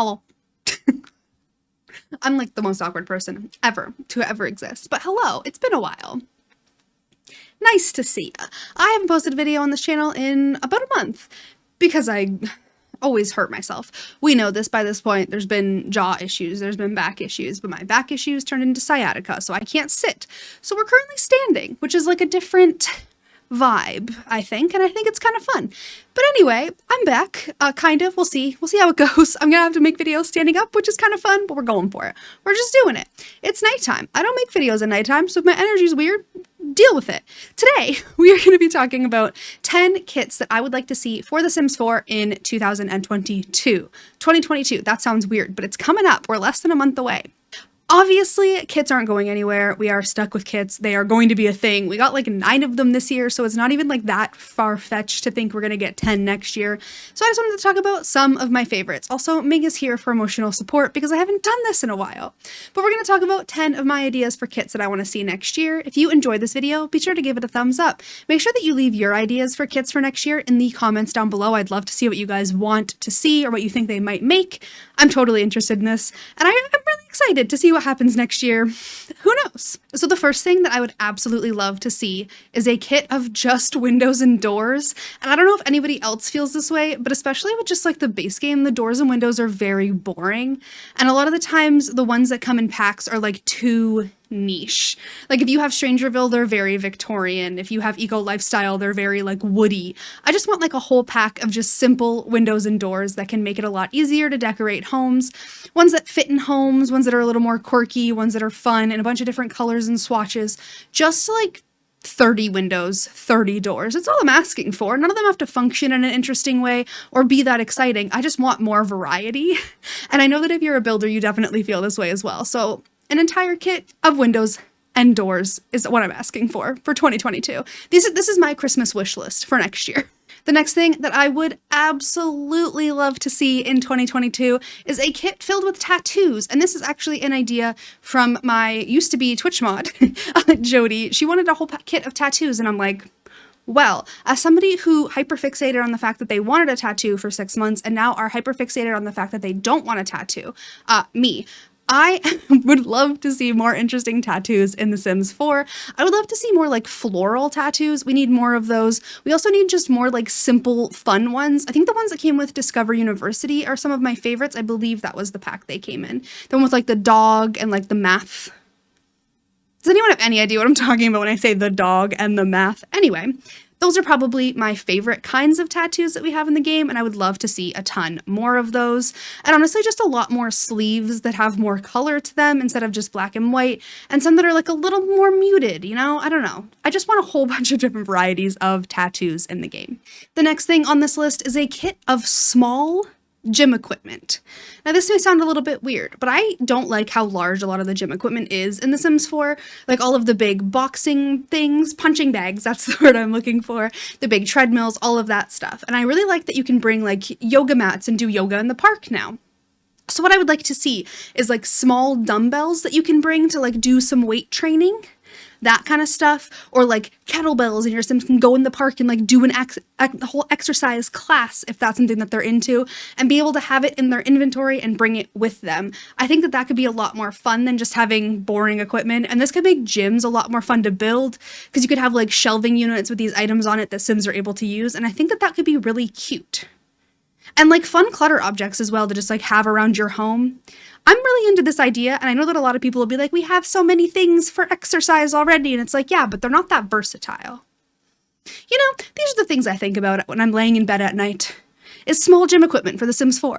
Hello. I'm like the most awkward person ever to ever exist. But hello, it's been a while. Nice to see ya. I haven't posted a video on this channel in about a month because I always hurt myself. We know this by this point. There's been jaw issues, there's been back issues, but my back issues turned into sciatica, so I can't sit. So we're currently standing, which is like a different vibe, I think, and I think it's kind of fun. But anyway, I'm back, kind of. We'll see how it goes. I'm gonna have to make videos standing up, which is kind of fun, but we're going for it. We're just doing it. It's nighttime. I don't make videos at nighttime, so if my energy's weird, deal with it. Today, we are going to be talking about 10 kits that I would like to see for The Sims 4 in 2022. 2022, that sounds weird, but it's coming up. We're less than a month away. Obviously, kits aren't going anywhere. We are stuck with kits. They are going to be a thing. We got like 9 of them this year, so it's not even like that far-fetched to think we're going to get 10 next year. So I just wanted to talk about some of my favorites. Also, Mig is here for emotional support because I haven't done this in a while. But we're going to talk about 10 of my ideas for kits that I want to see next year. If you enjoyed this video, be sure to give it a thumbs up. Make sure that you leave your ideas for kits for next year in the comments down below. I'd love to see what you guys want to see or what you think they might make. I'm totally interested in this, and I'm really excited to see what happens next year. Who knows? So the first thing that I would absolutely love to see is a kit of just windows and doors. And I don't know if anybody else feels this way, but especially with just like the base game, the doors and windows are very boring. And a lot of the times the ones that come in packs are like too niche. Like if you have Strangerville, they're very Victorian. If you have Eco Lifestyle, they're very like woody. I just want like a whole pack of just simple windows and doors that can make it a lot easier to decorate homes. Ones that fit in homes, ones that are a little more quirky, ones that are fun, and a bunch of different colors and swatches. Just like 30 windows, 30 doors. It's all I'm asking for. None of them have to function in an interesting way or be that exciting. I just want more variety. And I know that if you're a builder, you definitely feel this way as well. So an entire kit of windows and doors is what I'm asking for 2022. This is my Christmas wish list for next year. The next thing that I would absolutely love to see in 2022 is a kit filled with tattoos. And this is actually an idea from my used-to-be Twitch mod, Jody. She wanted a whole kit of tattoos, and I'm like, well, as somebody who hyperfixated on the fact that they wanted a tattoo for 6 months and now are hyperfixated on the fact that they don't want a tattoo, I would love to see more interesting tattoos in The Sims 4. I would love to see more like floral tattoos. We need more of those. We also need just more like simple, fun ones. I think the ones that came with Discover University are some of my favorites. I believe that was the pack they came in. The one with like the dog and like the math. Does anyone have any idea what I'm talking about when I say the dog and the math? Anyway, those are probably my favorite kinds of tattoos that we have in the game, and I would love to see a ton more of those. And honestly, just a lot more sleeves that have more color to them instead of just black and white, and some that are like a little more muted, you know? I don't know. I just want a whole bunch of different varieties of tattoos in the game. The next thing on this list is a kit of small gym equipment. Now this may sound a little bit weird, but I don't like how large a lot of the gym equipment is in The Sims 4. Like all of the big boxing things, punching bags, that's the word I'm looking for, the big treadmills, all of that stuff. And I really like that you can bring like yoga mats and do yoga in the park now. So what I would like to see is like small dumbbells that you can bring to like do some weight training. That kind of stuff, or like kettlebells, and your Sims can go in the park and like do a whole exercise class if that's something that they're into, and be able to have it in their inventory and bring it with them. I think that that could be a lot more fun than just having boring equipment, and this could make gyms a lot more fun to build because you could have like shelving units with these items on it that Sims are able to use, and I think that that could be really cute. And like fun clutter objects as well to just like have around your home. I'm really into this idea, and I know that a lot of people will be like, we have so many things for exercise already, and it's like, yeah, but they're not that versatile. You know, these are the things I think about when I'm laying in bed at night, is small gym equipment for The Sims 4.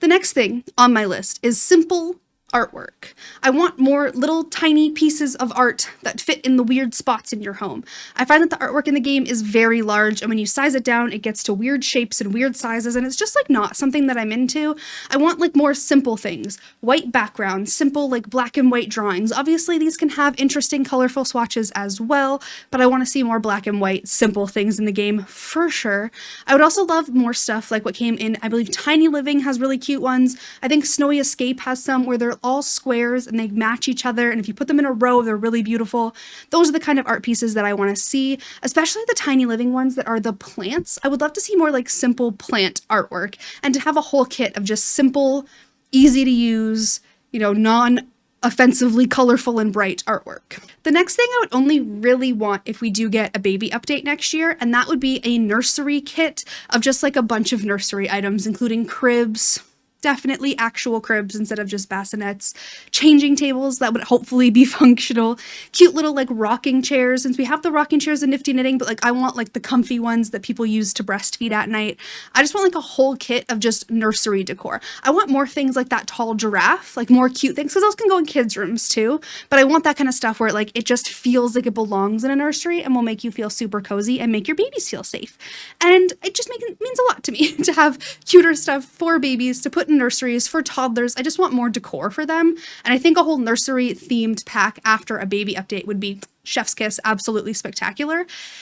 The next thing on my list is simple artwork. I want more little tiny pieces of art that fit in the weird spots in your home. I find that the artwork in the game is very large, and when you size it down, it gets to weird shapes and weird sizes, and it's just like not something that I'm into. I want like more simple things. White backgrounds, simple like black and white drawings. Obviously these can have interesting colorful swatches as well, but I want to see more black and white simple things in the game for sure. I would also love more stuff like what came in, I believe Tiny Living has really cute ones. I think Snowy Escape has some where they're they're all squares and they match each other. And if you put them in a row, they're really beautiful. Those are the kind of art pieces that I want to see, especially the tiny living ones that are the plants. I would love to see more like simple plant artwork and to have a whole kit of just simple, easy to use, you know, non-offensively colorful and bright artwork. The next thing I would only really want if we do get a baby update next year, and that would be a nursery kit of just like a bunch of nursery items, including cribs, definitely actual cribs instead of just bassinets, changing tables that would hopefully be functional, cute little like rocking chairs, since we have the rocking chairs in Nifty Knitting, but like I want like the comfy ones that people use to breastfeed at night. I just want like a whole kit of just nursery decor. I want more things like that tall giraffe, like more cute things, because those can go in kids' rooms too, but I want that kind of stuff where like it just feels like it belongs in a nursery and will make you feel super cozy and make your babies feel safe. And it just means a lot to me to have cuter stuff for babies to put in nurseries for toddlers. I just want more decor for them. And I think a whole nursery themed pack after a baby update would be chef's kiss, absolutely spectacular.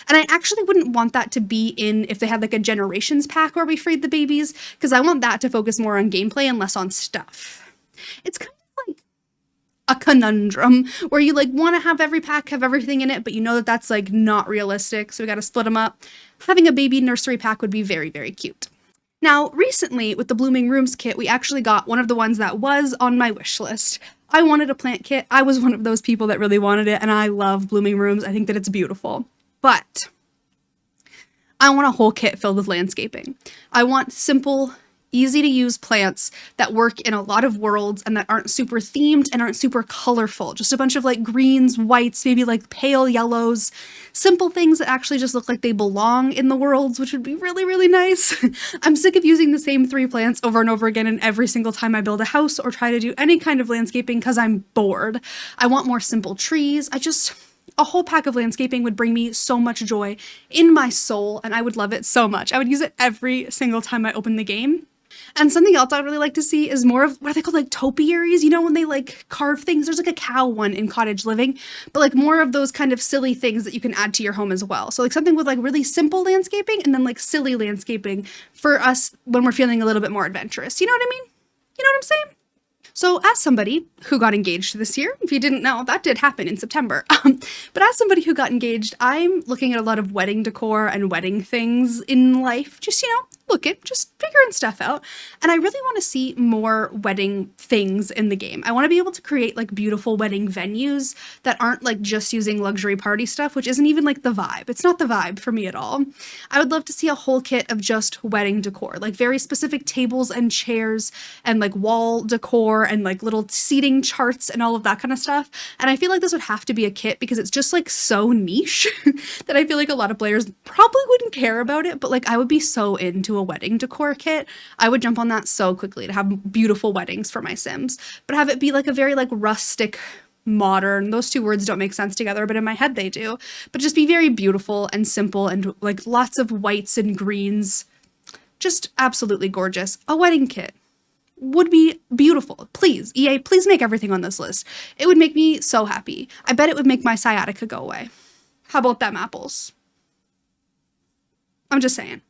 And I actually wouldn't want that to be in if they had like a generations pack where we freed the babies, because I want that to focus more on gameplay and less on stuff. It's kind of like a conundrum where you like want to have every pack have everything in it, but you know that that's like not realistic, so we got to split them up. Having a baby nursery pack would be very, very cute. Now, recently, with the Blooming Rooms kit, we actually got one of the ones that was on my wish list. I wanted a plant kit. I was one of those people that really wanted it, and I love Blooming Rooms. I think that it's beautiful. But I want a whole kit filled with landscaping. I want simple, easy-to-use plants that work in a lot of worlds and that aren't super themed and aren't super colorful. Just a bunch of like greens, whites, maybe like pale yellows, simple things that actually just look like they belong in the worlds, which would be really, really nice. I'm sick of using the same 3 plants over and over again and every single time I build a house or try to do any kind of landscaping because I'm bored. I want more simple trees. A whole pack of landscaping would bring me so much joy in my soul, and I would love it so much. I would use it every single time I open the game. And something else I'd really like to see is more of, what are they called, like topiaries? You know, when they like carve things, there's like a cow one in Cottage Living, but like more of those kind of silly things that you can add to your home as well. So like something with like really simple landscaping and then like silly landscaping for us when we're feeling a little bit more adventurous. You know what I mean? You know what I'm saying? So as somebody who got engaged this year, if you didn't know, that did happen in September. But as somebody who got engaged, I'm looking at a lot of wedding decor and wedding things in life. Just, you know, just figuring stuff out. And I really want to see more wedding things in the game. I want to be able to create like beautiful wedding venues that aren't like just using luxury party stuff, which isn't even like the vibe. It's not the vibe for me at all. I would love to see a whole kit of just wedding decor, like very specific tables and chairs and like wall decor and like little seating charts and all of that kind of stuff. And I feel like this would have to be a kit because it's just like so niche that I feel like a lot of players probably wouldn't care about it, but like I would be so into a wedding decor kit. I would jump on that so quickly to have beautiful weddings for my Sims, but have it be like a very like rustic, modern, those 2 words don't make sense together, but in my head they do, but just be very beautiful and simple and like lots of whites and greens. Just absolutely gorgeous. A wedding kit would be beautiful. Please, EA, please make everything on this list. It would make me so happy. I bet it would make my sciatica go away. How about them apples? I'm just saying.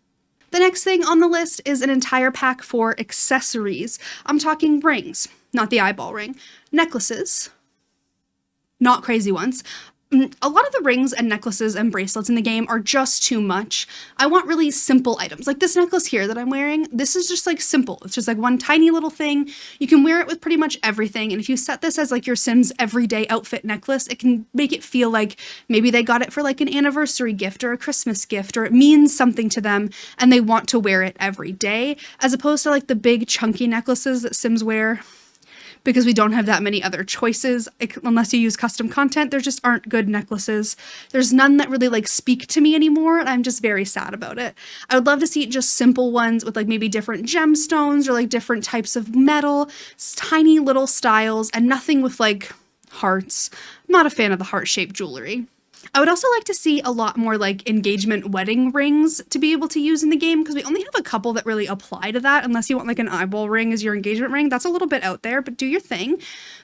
The next thing on the list is an entire pack for accessories. I'm talking rings, not the eyeball ring, necklaces, not crazy ones. A lot of the rings and necklaces and bracelets in the game are just too much. I want really simple items. Like this necklace here that I'm wearing, this is just like simple. It's just like one tiny little thing. You can wear it with pretty much everything. And if you set this as like your Sims everyday outfit necklace, it can make it feel like maybe they got it for like an anniversary gift or a Christmas gift, or it means something to them and they want to wear it every day, as opposed to like the big chunky necklaces that Sims wear. Because we don't have that many other choices, unless you use custom content, there just aren't good necklaces. There's none that really like speak to me anymore, and I'm just very sad about it. I would love to see just simple ones with like maybe different gemstones or like different types of metal, tiny little styles, and nothing with like hearts. I'm not a fan of the heart-shaped jewelry. I would also like to see a lot more like engagement wedding rings to be able to use in the game, because we only have a couple that really apply to that, unless you want like an eyeball ring as your engagement ring. That's a little bit out there, but do your thing.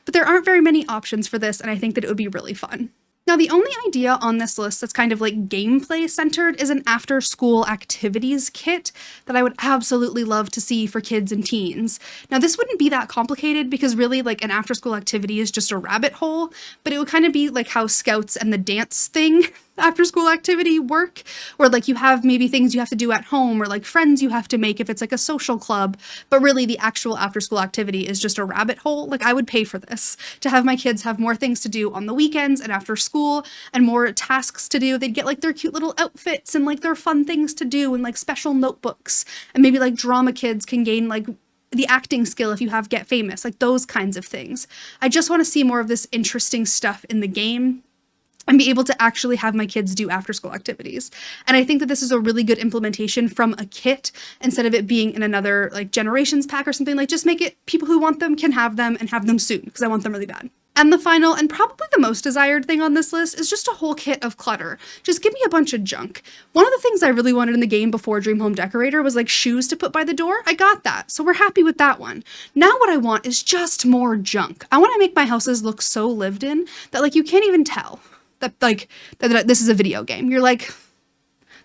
But there aren't very many options for this, and I think that it would be really fun. Now, the only idea on this list that's kind of like gameplay centered is an after school activities kit that I would absolutely love to see for kids and teens. Now, this wouldn't be that complicated because really like an after school activity is just a rabbit hole, but it would kind of be like how scouts and the dance thing after school activity work, where like you have maybe things you have to do at home or like friends you have to make if it's like a social club, but really the actual after school activity is just a rabbit hole. Like I would pay for this to have my kids have more things to do on the weekends and after school and more tasks to do. They'd get like their cute little outfits and like their fun things to do and like special notebooks, and maybe like drama kids can gain like the acting skill if you have Get Famous, like those kinds of things. I just want to see more of this interesting stuff in the game and be able to actually have my kids do after school activities. And I think that this is a really good implementation from a kit instead of it being in another like generations pack or something. Like just make it people who want them can have them and have them soon, because I want them really bad. And the final and probably the most desired thing on this list is just a whole kit of clutter. Just give me a bunch of junk. One of the things I really wanted in the game before Dream Home Decorator was like shoes to put by the door. I got that, so we're happy with that one. Now what I want is just more junk. I want to make my houses look so lived in that like you can't even tell that like that this is a video game. You're like,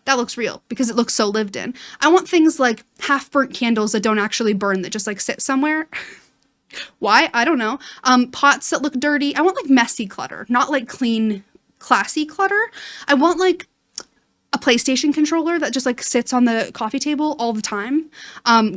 that looks real because it looks so lived in. I want things like half burnt candles that don't actually burn, that just like sit somewhere. Why? I don't know. Pots that look dirty. I want like messy clutter, not like clean, classy clutter. I want like a PlayStation controller that just like sits on the coffee table all the time.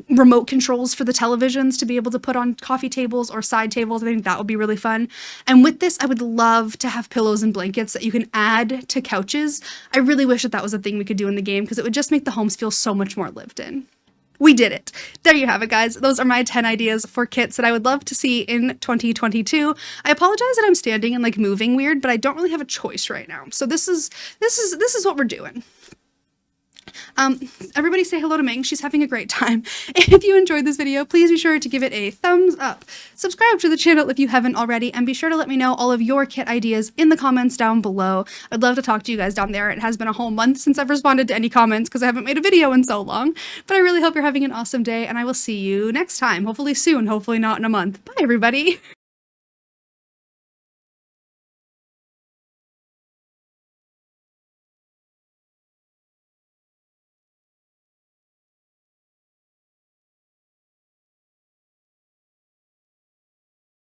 Remote controls for the televisions to be able to put on coffee tables or side tables. I think that would be really fun. And with this, I would love to have pillows and blankets that you can add to couches. I really wish that that was a thing we could do in the game because it would just make the homes feel so much more lived in. We did it. There you have it, guys. Those are my 10 ideas for kits that I would love to see in 2022. I apologize that I'm standing and like moving weird, but I don't really have a choice right now. So this is what we're doing. Everybody say hello to Ming. She's having a great time. If you enjoyed this video, please be sure to give it a thumbs up. Subscribe to the channel if you haven't already, and be sure to let me know all of your kit ideas in the comments down below. I'd love to talk to you guys down there. It has been a whole month since I've responded to any comments because I haven't made a video in so long, but I really hope you're having an awesome day, and I will see you next time. Hopefully soon, hopefully not in a month. Bye, everybody.